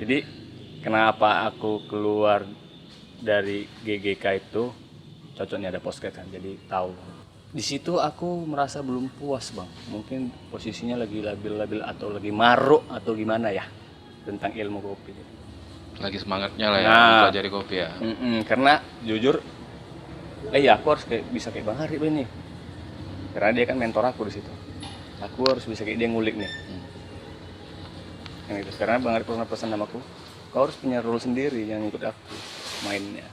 Jadi kenapa aku keluar dari GGK itu cocoknya ada Postgrad kan, jadi tahu. Di situ aku merasa belum puas bang, mungkin posisinya lagi labil-labil atau lagi maruk atau gimana ya tentang ilmu kopi. Lagi semangatnya lah ya Nah, mempelajari kopi ya. karena jujur, ya aku harus bisa kayak Bang Arif ini, karena dia kan mentor aku di situ. Aku harus bisa kayak dia ngulik nih. Yang itu, karena Bang Arif pernah pesan sama aku, kau harus punya role sendiri yang ikut aku mainnya.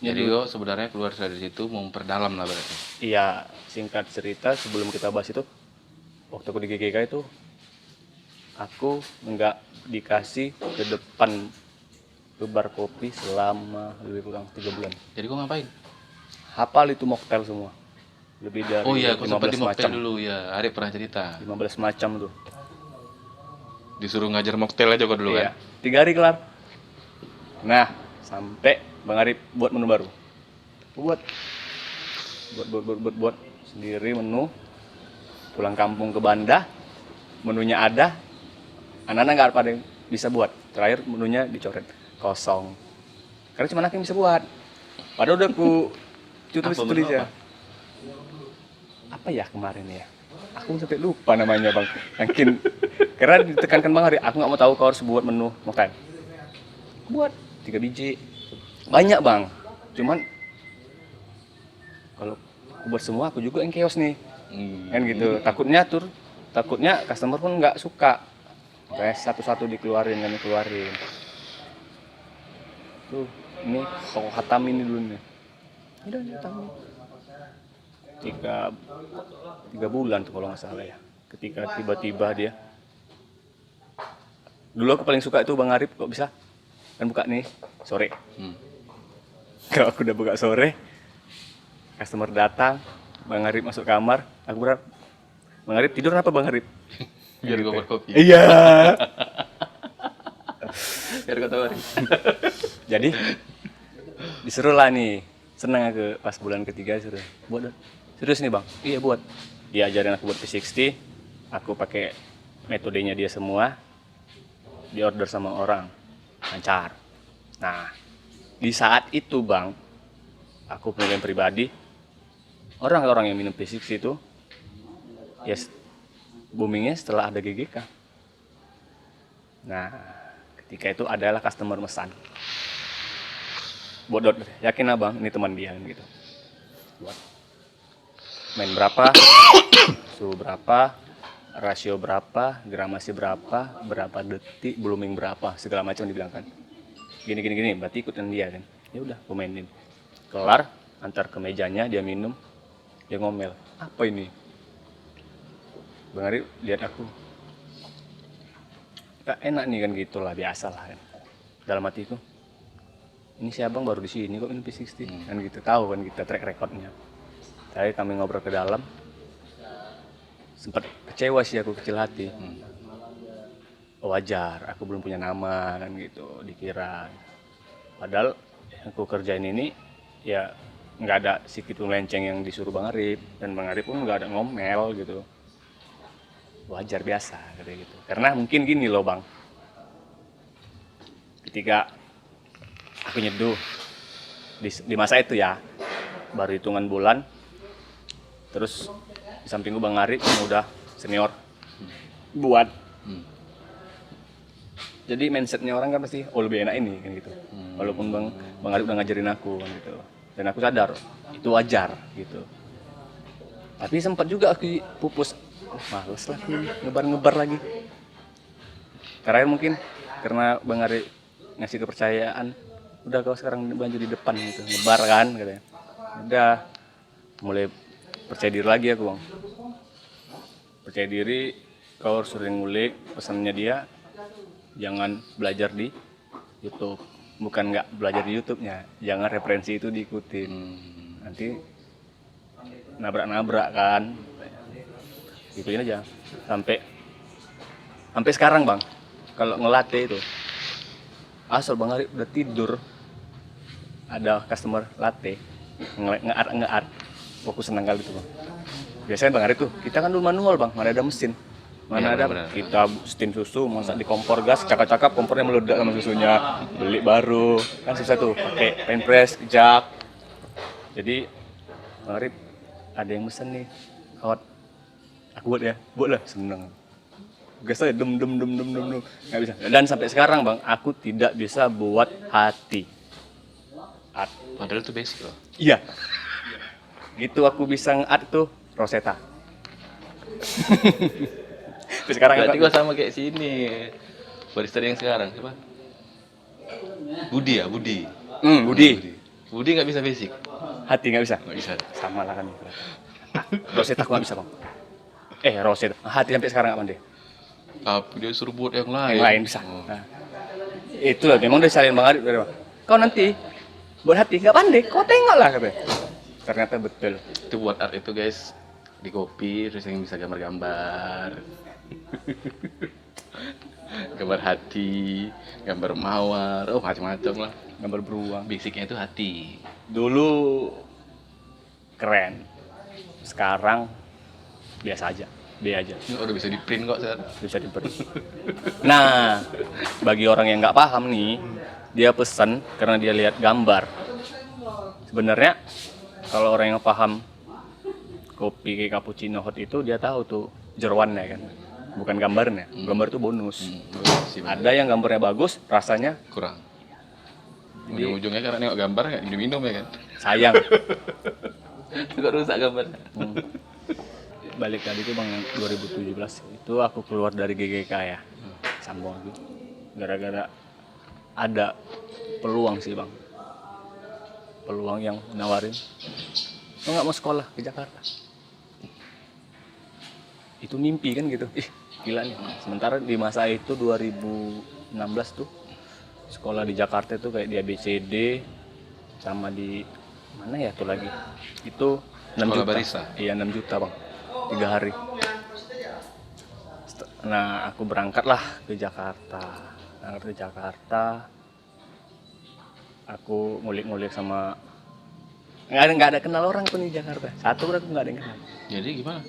Jadi kok sebenarnya keluar dari situ mau memperdalam lah berarti. Iya, singkat cerita sebelum kita bahas itu, waktu aku di GGK itu, aku nggak dikasih ke depan ke bar kopi selama lebih kurang 3 bulan. Jadi kok ngapain? Hafal itu mocktail semua. Lebih dari Oh iya, kok sempat di 15 mocktail macam. dulu ya. Arif pernah cerita. 15 macam tuh. Disuruh ngajar mocktail aja kok dulu Iya, kan. 3 hari kelar. Nah, sampai Bang Arif buat menu baru. Aku buat sendiri menu. Pulang kampung ke Banda, menunya ada, anak-anak nggak ada yang bisa buat. Terakhir menunya dicoret kosong. Karena cuma aku yang bisa buat. Padahal udah aku tulis ya. Apa ya kemarin ya? Aku sampai lupa namanya bang. Mungkin karena ditekankan Bang Ari, aku nggak mau tahu kau harus buat menu makan. Buat 3 biji. Banyak bang. Cuman kalau aku buat semua aku juga yang chaos nih. Kan gitu. Takutnya customer pun nggak suka. Kayak satu-satu dikeluarin. Tuh, ini kau hatam ini dulu nih. Udah hatamin. 3 bulan tuh kalau nggak salah ya. Ketika tiba-tiba dia, dulu aku paling suka itu Bang Arif kok bisa kan buka nih sore. Kalau aku udah buka sore, customer datang, Bang Arif masuk kamar, aku berharap Bang Arif tidur apa Bang Arif? Biar gue buat kopi. Iya. Biar gue tahu Arif. Jadi disuruh lah nih, senang aku pas bulan ketiga suruh buat dong. Serius nih bang? Iya buat. Dia ajarin aku buat P60, aku pakai metodenya dia semua, di order sama orang, lancar. Nah, di saat itu bang, aku penilaian pribadi, orang-orang yang minum P60 itu, ya boomingnya setelah ada GGK. Nah, ketika itu adalah customer mesan. Buat yakin abang, ini teman dia gitu. Buat main berapa, suhu berapa, rasio berapa, gramasi berapa detik, blooming berapa, segala macam dibilangkan. Gini, berarti ikutin dia kan. Ya udah, aku mainin. Kelar, antar ke mejanya, dia minum, dia ngomel. Apa ini? Bang Ari lihat aku. Gak enak nih kan gitulah, biasa lah kan. Dalam hatiku, ini si abang baru di sini kok minum P60 kan gitu, tahu kan kita track recordnya. Tadi kami ngobrol ke dalam, sempat kecewa sih aku, kecil hati. Wajar, aku belum punya nama kan gitu, dikira. Padahal yang aku kerjain ini ya nggak ada sedikit pun lenceng yang disuruh Bang Arif, dan Bang Arif pun nggak ada ngomel gitu. Wajar biasa kayak gitu. Karena mungkin gini loh bang, ketika aku nyeduh di masa itu ya, baru hitungan bulan, terus di sampingku Bang Arif yang udah senior buat. Jadi mindsetnya orang kan pasti lebih enak ini kan gitu. Walaupun Bang Arif udah ngajarin aku kan gitu, dan aku sadar itu wajar gitu. Tapi sempat juga aku pupus, males lah ngebar lagi. Karena mungkin karena Bang Arif ngasih kepercayaan, udah kau sekarang maju di depan gitu, ngebar kan katanya. Udah mulai percaya diri lagi aku bang. Percaya diri, kau harus sering ngulik pesannya dia, jangan belajar di YouTube. Bukan nggak belajar di YouTube-nya, jangan referensi itu diikutin. Nanti nabrak kan. Gituin aja. Sampai sekarang bang, kalau ngelatih itu, asal Bang Arif udah tidur, ada customer latte ngeart, fokus senang kali itu bang. Biasanya Bang Arif tuh, kita kan dulu manual bang, mana ada mesin, Mana Iya, ada benar-benar. kita steam susu masak di kompor gas, cakap-cakap kompornya meledak sama susunya, beli baru kan susah tuh, pakai penpress, jak. Jadi Marip ada yang mesen nih hot, aku buat lah, seneng. Gas aja dem nggak bisa. Dan sampai sekarang bang, aku tidak bisa buat hati. Padahal itu basic loh. Iya, gitu aku bisa ngat tuh Rosetta. Terus sekarang Berarti aku gua sama kayak sini. Barista yang sekarang siapa? Budi ya, Budi. Budi, Budi nggak bisa basic. hati nggak bisa. Nggak bisa. Sama lah kan itu. Rosetta aku nggak bisa bang. Rosetta, hati sampai sekarang nggak pandai. Tapi dia suruh buat yang lain. Yang lain bisa. Oh. Nah, itulah memang udah salin Bang Arif. Kau nanti buat hati nggak pandai, kau tengok lah katanya. Ternyata betul. Itu buat art itu guys, di kopi terus yang bisa gambar-gambar. Gambar hati, gambar mawar, oh macam-macam lah. Gambar beruang. Basicnya itu hati. Dulu keren, sekarang biasa aja, B aja, Ini udah bisa di print kok sekarang. bisa diberi. Nah, bagi orang yang nggak paham nih, dia pesan karena dia lihat gambar. Sebenarnya kalau orang yang paham kopi kayak cappuccino hot itu dia tahu tuh jeroannya kan, bukan gambarnya. Gambar itu bonus. Sih, bener. Ada yang gambarnya bagus, rasanya Kurang. Jadi- Ujung-ujungnya karena nengok gambar nggak minum ya kan. sayang. Kok rusak gambarnya. Balik tadi tuh bang, yang 2017 itu aku keluar dari GGK ya, sambung lagi. Gara-gara ada peluang sih bang, peluang yang nawarin, lo nggak mau sekolah ke Jakarta? Itu mimpi kan gitu, gila nih. Sementara di masa itu 2016 tuh sekolah di Jakarta itu kayak di ABCD sama di mana ya tuh lagi itu 6 Sekolah juta. barista? Iya 6 juta bang, 3 hari. Nah aku berangkatlah ke Jakarta. Aku ngulik-ngulik sama nggak ada kenal orang tuh di Jakarta. Satu pun aku nggak ada yang kenal. Jadi gimana?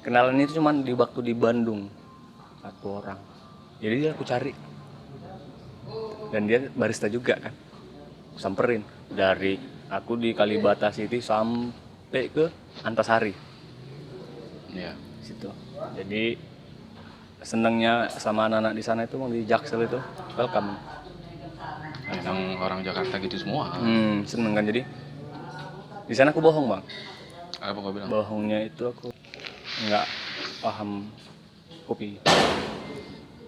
Kenalan itu cuman di waktu di Bandung, satu orang. Jadi dia aku cari, dan dia barista juga kan. Aku samperin dari aku di Kalibata City sampai ke Antasari Ya. situ. Jadi senangnya sama anak-anak di sana itu di Jaksel itu welcome. Memang orang Jakarta gitu semua. Seneng kan. Jadi di sana aku bohong bang. Apa kau bilang? Bohongnya itu aku nggak paham kopi,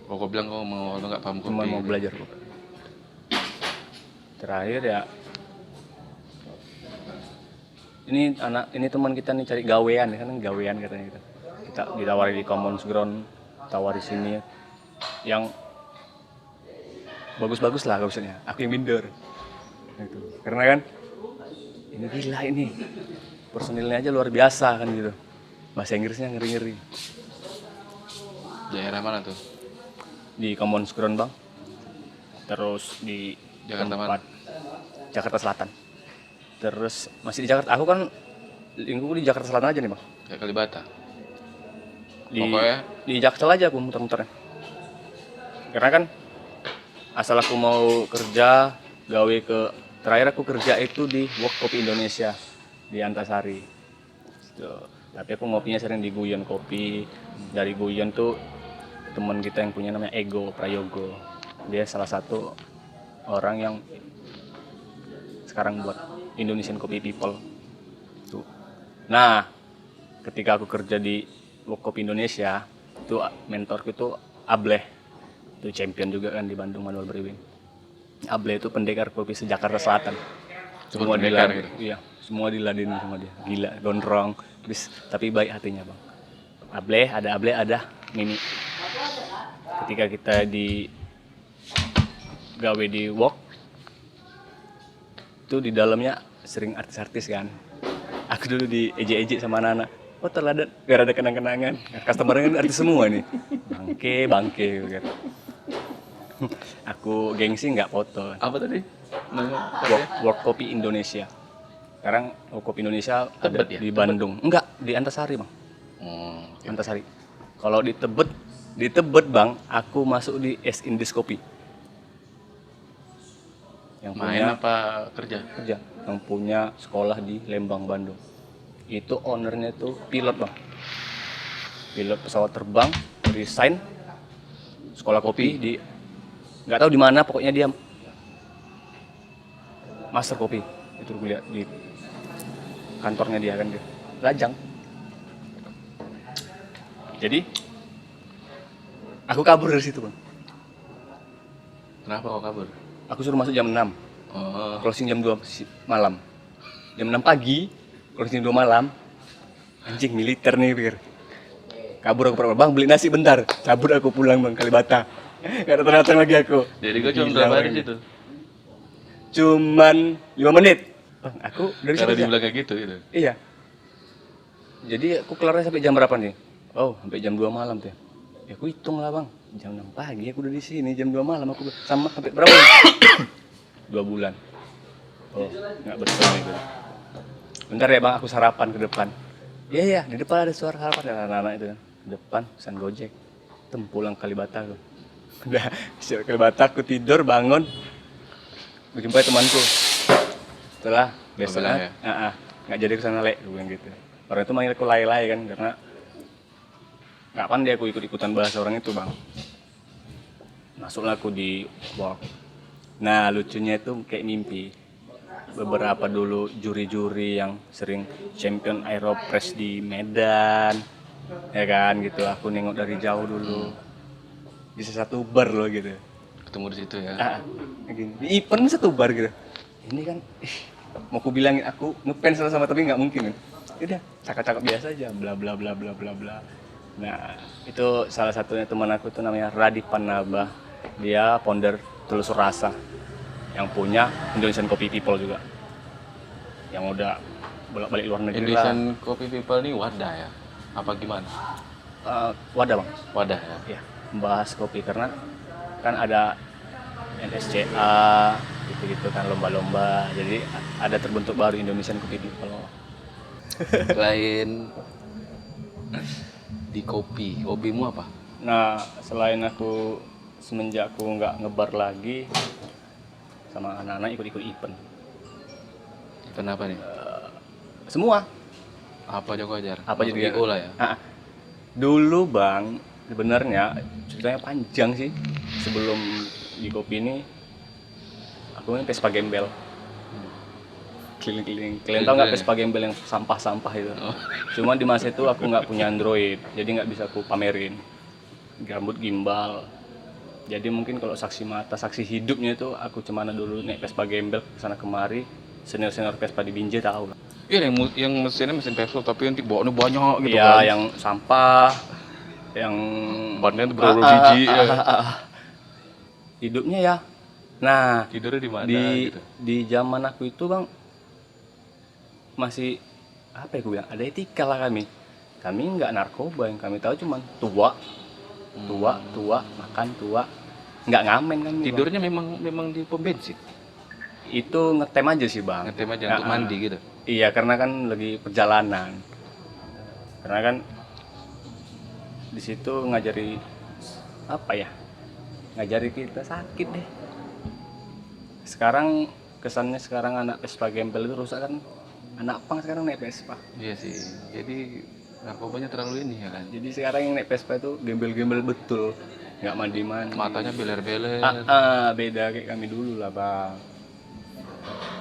Kau bilang kau mau nggak paham kopi. cuma mau belajar kok. Terakhir ya ini teman kita nih cari gawean kan, gawean katanya gitu. Kita ditawari di Commons Ground, tawari sini yang bagus-bagus lah maksudnya. Aku yang minder gitu. Karena kan ini gila ini personilnya aja luar biasa kan gitu, bahasa Inggrisnya ngeri-ngeri. Daerah mana tuh? Di Commons Ground bang, terus di Jakarta tempat Jakarta Selatan, terus masih di Jakarta. Aku kan lingkup di Jakarta Selatan aja nih bang, Kayak Kalibata. di Pokoknya di Jaksel aja aku muter-muternya. Karena kan asal aku mau kerja gawe ke, terakhir aku kerja itu di Work Kopi Indonesia di Antasari gitu. Tapi aku ngopinya sering di Guyon Kopi. Dari Guyon tuh teman kita yang punya namanya Ego Prayogo, dia salah satu orang yang sekarang buat Indonesian Coffee People tuh. Nah ketika aku kerja di Work Kopi Indonesia itu mentorku itu Ableh, itu champion juga kan di Bandung Manual Brewing. Ableh itu pendekar kopi se-Jakarta Selatan. Semua pendekar diladen, gitu? iya, semua diladen sama dia. Gila, gondrong, tapi baik hatinya bang. Ableh, ada Mimi. Ketika kita di gawe di Work, itu di dalamnya sering artis-artis kan. Aku dulu di ejek-ejek sama anak-anak. Oh teladan, gak ada kenang-kenangan. Customer-nya kan artis semua nih. Bangke gitu. Aku gengsi nggak foto. apa tadi? Nama Work Kopi Indonesia. Sekarang Work Kopi Indonesia ada Tebet ya? di Bandung. Enggak, di Antasari bang. oke. Antasari. Kalau di Tebet bang, aku masuk di Es Indis Kopi. Yang Main punya apa kerja? kerja, yang punya sekolah di Lembang, Bandung. Itu ownernya tuh pilot bang, pilot pesawat terbang, resign, sekolah kopi di nggak tahu di mana, pokoknya dia master kopi. Itu gue lihat di kantornya dia kan, dia Lajang. Jadi aku kabur dari situ bang. Kenapa kau kabur? Aku suruh masuk jam 6, Oh, closing jam 2 malam. Jam 6 pagi, closing 2 malam. Anjing militer nih pikir. Kabur aku, bang beli nasi bentar. Cabut aku pulang bang, Kalibata. Gak datang lagi aku. jadi kau cuma Gila, berapa hari bang. situ? Cuman 5 menit. Bang, aku dari situ Karena aja. dibilang kayak gitu gitu. Iya. Jadi aku kelarnya sampai jam berapa nih? Oh, sampai jam 2 malam tuh. Ya aku hitung lah bang. Jam 6 pagi aku udah di sini, jam 2 malam aku sama sampai berapa? 2 bulan. Oh, nggak betul itu. Bentar ya bang, aku sarapan ke depan. Iya iya, di depan ada suara sarapan ya anak-anak itu kan. Di depan pesan Gojek. Pulang Kalibata aku. Udah, Kalibata aku tidur bangun. Aku jumpai temanku. Setelah bilang ya? besoknya, nggak jadi kesana lek, gue bilang gitu. Orang itu manggil aku lay-lay kan, karena nggak pandai aku ikut-ikutan bahasa orang itu bang. Masuklah aku di walk. Nah lucunya itu kayak mimpi. Beberapa dulu juri-juri yang sering champion Aeropress di Medan, ya kan gitu. Aku nengok dari jauh dulu. Bisa satu bar loh gitu. Ketemu di situ ya. Gini. Di event satu bar gitu. Ini kan, mau aku bilangin aku ngefans sama tapi nggak mungkin kan. Udah, cakap-cakap biasa aja, bla bla bla bla bla bla. Nah itu salah satunya teman aku tuh namanya Radif Panaba. Dia founder Telusur Rasa, yang punya Indonesian Coffee People juga, yang udah bolak-balik luar negeri lah. Indonesian Coffee People ini wadah ya? Apa gimana? Wadah bang, Wadah ya? ya membahas kopi karena kan ada NSCA gitu-gitu kan, lomba-lomba, jadi ada terbentuk baru Indonesian Coffee People. Selain di kopi, hobimu apa? Nah selain aku semenjak aku nggak ngebar lagi, sama anak-anak ikut-ikut event Kenapa nih? semua. Apa aja kau ajar? Apa Masuk jadi IO lah ya? Dulu bang, sebenarnya ceritanya panjang sih. Sebelum di kopi ini, aku ini Vespa Gembel. Keliling-keliling. Kalian tau nggak Vespa Gembel yang sampah-sampah itu? Cuma di masa itu aku nggak punya Android, jadi nggak bisa aku pamerin. Rambut gimbal. Jadi mungkin kalau saksi mata, saksi hidupnya itu aku cemana dulu naik Vespa Gembel kesana kemari. Senior-senior Vespa di Binjai tahu lah. Iya, yang mesinnya mesin Vespa tapi nanti bawaannya banyak gitu Iya, kan. yang sampah, yang Bannya tuh berapa biji ya. Hidupnya ya. Nah, Tidurnya di mana di gitu. di zaman aku itu bang masih apa ya, gue bilang ada etika lah kami. Kami nggak narkoba, yang kami tahu cuman tua, makan tua, nggak ngamen kami. Bang. Tidurnya memang di pom bensin. Itu ngetem aja sih bang. Ngetem aja untuk mandi gitu. Iya, karena kan lagi perjalanan. Karena kan di situ ngajari apa ya? Ngajari kita sakit deh. Sekarang kesannya sekarang anak Vespa Gembel itu rusak kan. Anak pang sekarang naik Vespa. Iya sih. Jadi narkobanya terlalu ini ya kan. Jadi sekarang yang naik Vespa itu gembel-gembel betul. Nggak mandi-mandi. Matanya beler-beler. Beda kayak kami dulu lah bang.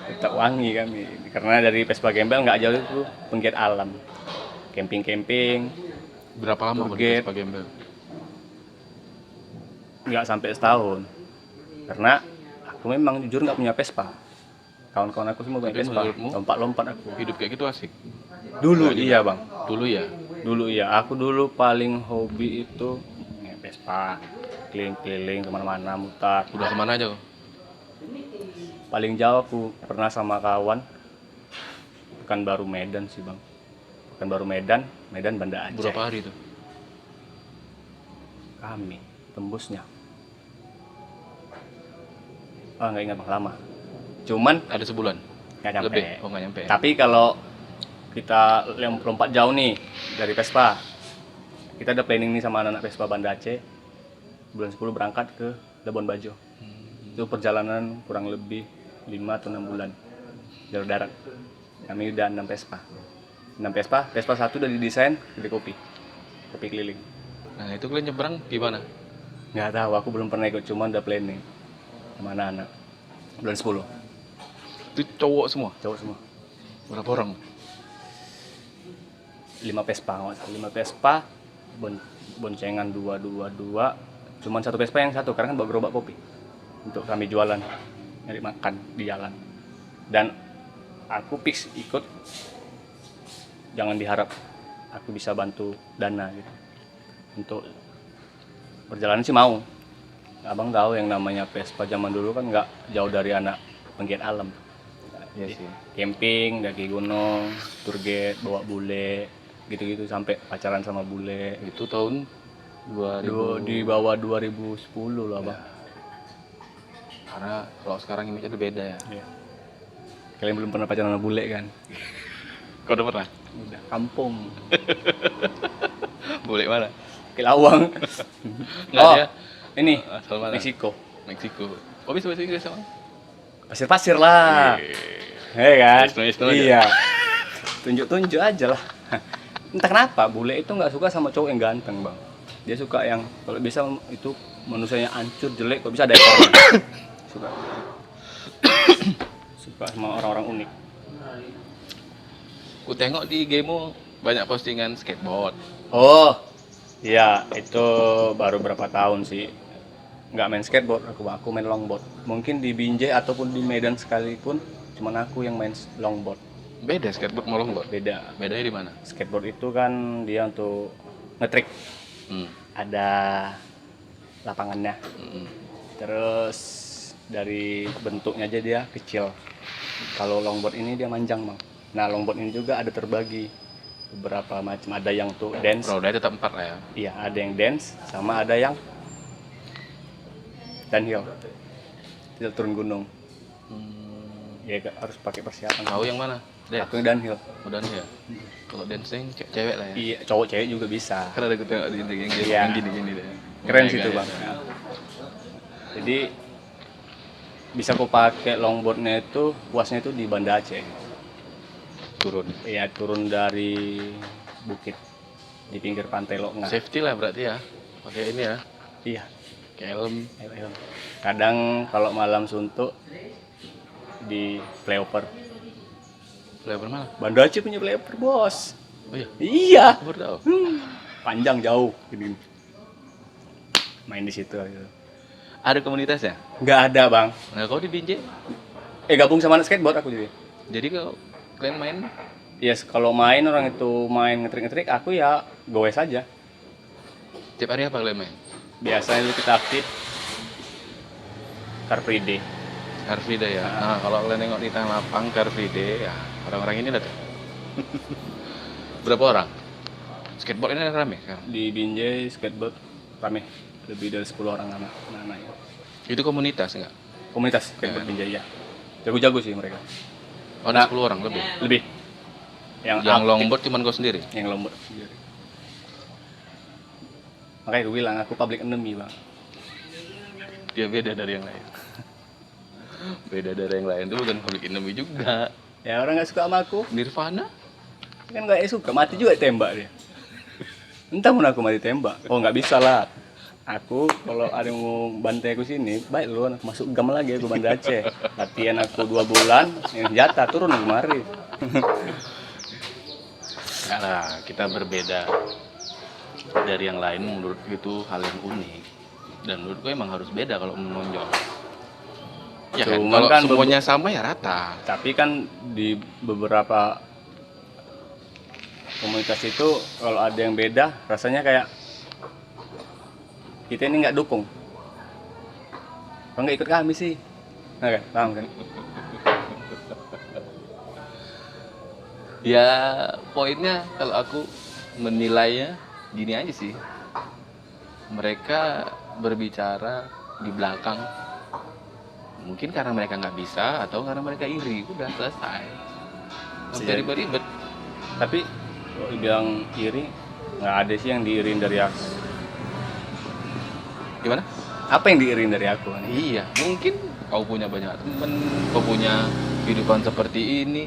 Tetap wangi kami. Karena dari Vespa Gembel nggak jauh itu penggiat alam. Camping-camping. Berapa lama kau di Target. Vespa Gembel? Nggak sampai setahun. Karena aku memang jujur nggak punya Vespa. Kawan-kawan aku semua punya Tapi Vespa. menurutmu? Lompat-lompat aku. Hidup kayak gitu asik. Dulu iya bang. Dulu ya. Dulu iya. Aku dulu paling hobi itu naik Vespa. Keliling-keliling kemana-mana mutar. Udah kemana aja kau? Paling jauh aku pernah sama kawan Pekanbaru Medan sih bang. Pekanbaru Medan Banda Aceh. Berapa hari itu? Kami tembusnya. Nggak ingat bang, lama. Cuman Ada sebulan? nggak nyampe. Lebih? Oh nggak nyampe. Tapi kalau kita lompat jauh nih dari Vespa, Kita ada planning nih sama anak-anak Vespa Banda Aceh. Bulan 10 berangkat ke Labuan Bajo. Itu perjalanan kurang lebih 5 atau 6 bulan. Jalur darat. Kami udah 6 Vespa. 6 Vespa, Vespa 1 udah didesain kedai kopi. Kopi keliling. Nah itu kalian nyebrang gimana? Nggak tahu, aku belum pernah ikut, cuma udah planning sama anak-anak. Bulan 10, Itu cowok semua? cowok semua. Berapa orang? 5 Vespa, 5 Vespa, boncengan 2, cuman 1 Vespa yang satu, karena kan bawa gerobak kopi. Untuk kami jualan, nyari makan di jalan. Dan aku fix ikut, jangan diharap aku bisa bantu dana gitu. Untuk perjalanan sih mau. Abang tahu yang namanya Vespa zaman dulu kan nggak jauh dari anak penggiat alam. Iya sih. Camping, daki gunung, tour guide, bawa bule, gitu-gitu sampai pacaran sama bule. Itu tahun 2000. Di bawah 2010 lah, Bang. Karena kalau sekarang image-nya udah beda ya. Iya. Kalian belum pernah pacaran sama bule kan? Kau udah pernah? Udah kampung. Boleh mana? Kilawang. Nggak Oh, dia. ini Asal mana? Meksiko. Meksiko. Oh bisa bahasa Inggris sama? Pasir-pasir lah. Kan? Wisnu aja. Iya. Tunjuk-tunjuk aja lah. Entah kenapa bule itu nggak suka sama cowok yang ganteng, Bang. Dia suka yang kalau bisa itu manusianya hancur, jelek, kok bisa ada ekornya. Suka. Suka sama orang-orang unik. Ku tengok di IG-mu banyak postingan skateboard. Oh, iya, itu baru berapa tahun sih. Nggak main skateboard, aku main longboard. Mungkin di Binjai ataupun di Medan sekalipun, cuman aku yang main longboard. Beda skateboard sama longboard. Beda. Bedanya di mana? Skateboard itu kan dia untuk nge-trick. Ada lapangannya. Terus dari bentuknya aja dia kecil. Kalau longboard ini dia manjang, Bang. Nah, longboard ini juga ada terbagi beberapa macam. Ada yang tuh dance. Rodanya tetap 4 lah ya. Iya, ada yang dance sama ada yang downhill. Kita turun gunung. Ya harus pakai persiapan. Kau yang mana? Dance. Aku yang downhill. Udah nih ya. Kalau dancing cewek lah ya. Iya, cowok cewek juga bisa. Karena ada gue tengok di yang Iya. gini deh. Keren Gaya-gaya. sih itu, Bang. Jadi bisa kau pakai longboardnya itu puasnya itu di Banda Aceh. Turun. Iya, turun dari bukit di pinggir pantai Loknga. Safety lah berarti ya. Pakai ini ya. Iya. Helm. Helm. Kadang kalau malam suntuk di flyover. Lebar mana? Banda Aceh punya flyover, Bos. Oh iya. Iya. Aku baru tahu. Panjang jauh gini. Main di situ gitu. Ada komunitasnya? Nggak ada, Bang. Nah, kau di Binjai. Gabung sama anak skateboard aku jadi. Jadi kalau kalian main Yes, kalau main orang itu main ngetrik-ngetrik, aku ya goes saja. tiap hari apa kalian main? Biasanya itu kita aktif Car Free Day. Car Free Day ya. Nah, kalau kalian nengok di tengah lapang Car Free Day ya, orang-orang ini datang. Berapa orang? Skateboard ini rame sekarang. Di Binjai skateboard rame, lebih dari 10 orang anak-anak. Itu komunitas enggak? Komunitas skateboard Binjai ya. Jago-jago sih mereka. Oh, ada 10 orang lebih. Lebih. Yang aktif, longboard cuman kau sendiri. yang longboard sendiri. Makanya gue bilang aku public enemy, Bang. Dia beda dari yang lain. Beda dari yang lain itu bukan public enemy juga. Ya orang nggak suka sama aku, Nirvana? kan nggak suka, mati juga tembak dia. Entah mau aku mati tembak. Oh nggak bisa lah. Aku kalau ada yang mau bantai aku sini, baik lu aku masuk gam lagi aku Banda Aceh. Latihan aku 2 bulan, yang jatah turun kemari. Enggak lah, kita berbeda dari yang lain. Menurutku itu hal yang unik. Dan menurutku emang harus beda kalau menonjol. Ya kan, Cuman kalau kan semuanya sama ya rata. Tapi kan di beberapa komunitas itu kalau ada yang beda, rasanya kayak kita ini nggak dukung. Kalau nggak ikut kami sih, nah, kan? Paham kan? Ya poinnya kalau aku menilainya gini aja sih. Mereka berbicara di belakang. Mungkin karena mereka nggak bisa atau karena mereka iri. Udah selesai. Sampai Iya. ribet-ribet. Tapi kalau dibilang iri, Nggak ada sih yang diirin dari aku. Gimana? Apa yang diirin dari aku? Iya, mungkin kau punya banyak temen, kau punya kehidupan seperti ini.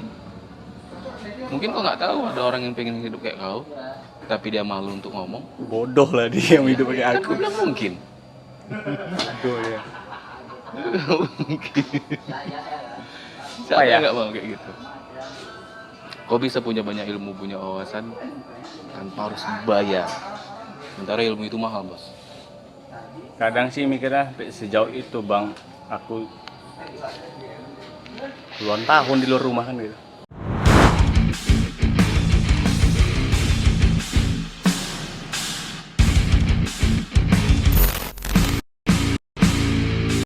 Mungkin kau nggak tahu ada orang yang pengen hidup kayak kau, tapi dia malu untuk ngomong. Bodoh lah dia yang hidup kayak Kan aku. kau bilang mungkin. Bodoh ya. Mungkin. Siapa yang nggak mau kayak gitu? Kau bisa punya banyak ilmu, punya wawasan tanpa harus bayar. Sementara ilmu itu mahal, bos. Kadang sih mikirnya sejauh itu bang, aku puluhan tahun di luar rumah kan gitu.